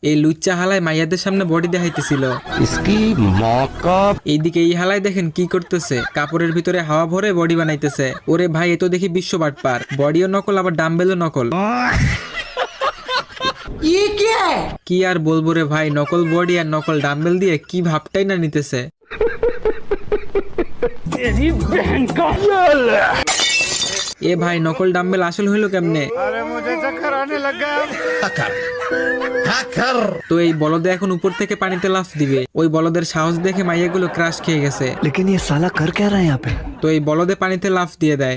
এই লুচ্চা হালায় মাইয়াদের সামনে বডি দেখাইতেছিল। এইদিকে এই হালায় দেখেন কি করতেছে, কাপড়ের ভিতরে হাওয়া ভরে বডি বানাইতেছে। ওরে ভাই, এ তো দেখি বিশ্ব বাটপার, বডিও নকল আবার ডাম্বেলও নকল। কি আর বলবো রে ভাই, নকল বডি আর নকল ডাম্বেল দিয়ে কি ভাবটাই না নিতেছে। এ ভাই, নকল ডাম্বেল আসল হইলো কেমনে? তো এই বলদে এখন উপর থেকে পানিতে লাফ দিবে। ওই বলদের সাহস দেখে মাইয়াগুলো ক্রাশ খেয়ে গেছে। তো এই বলদে পানিতে লাফ দিয়ে দেয়।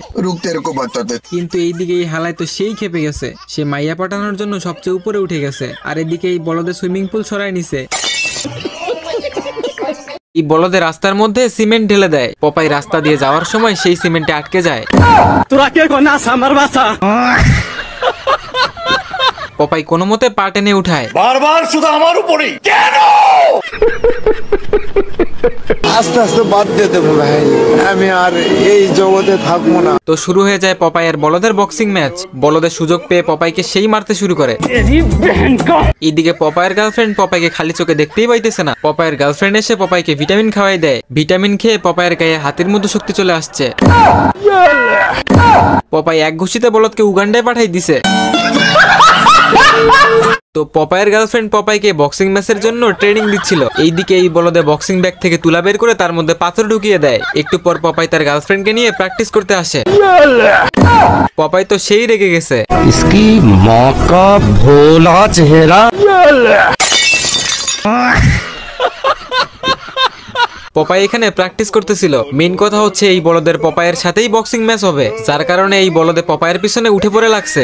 কিন্তু এইদিকে এই হালায় তো সেই খেপে গেছে, সে মাইয়া পাঠানোর জন্য সবচেয়ে উপরে উঠে গেছে। আর এদিকে এই বলদে সুইমিং পুল সরাই নিছে। এই বলদে রাস্তার মধ্যে সিমেন্ট ঢেলে দেয়। পপাই রাস্তা দিয়ে যাওয়ার সময় সেই সিমেন্টে আটকে যায়। পপাই কোনো মতে পা টেনে উঠায়। বারবার শুধু আমার উপরেই কেন? আস্তে আস্তে বাদ দিয়ে দেবো ভাই, আমি আর এই জগতে থাকবো না। তো শুরু হয়ে যায় পপাই আর বলদের বক্সিং ম্যাচ। বলদের সুযোগ পেয়ে পপাইকে সেই মারতে শুরু করে। এইদিকে পপাইয়ের গার্লফ্রেন্ড পপাইকে খালি চোখে দেখতেই পাইতেছে না। পপাইয়ের গার্লফ্রেন্ড এসে পপাইকে ভিটামিন খাওয়াই দেয়। ভিটামিন খেয়ে পপাইয়ের গায়ে হাতের মতো শক্তি চলে আসছে। পপাই এক ঘুষিতে বলদকে উগান্ডায় পাঠাই দিছে। তো পপাইয়ের গার্লফ্রেন্ড পপাইকে বক্সিং ম্যাচের জন্য ট্রেনিং দিচ্ছিল। এইদিকে এই বলদে বক্সিং ব্যাগ থেকে তুলা বের করে তার মধ্যে পাথর ঢুকিয়ে দেয়। একটু পর পপাই তার গার্লফ্রেন্ডকে নিয়ে প্র্যাকটিস করতে আসে। পপাই তো সেই রেগে গেছে। পপাই এখানে প্র্যাকটিস করতেছিল। মেইন কথা হচ্ছে এই বলদের পপাইয়ের সাথেই বক্সিং ম্যাচ হবে, যার কারণে এই বলদে পপাইয়ের পিছনে উঠে পড়ে লাগছে।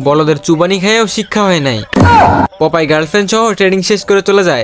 বলদের চুবানি খেয়েও শিক্ষা হয় নাই। পপাই গার্লফ্রেন্ড সহ ট্রেনিং শেষ করে চলে যায়।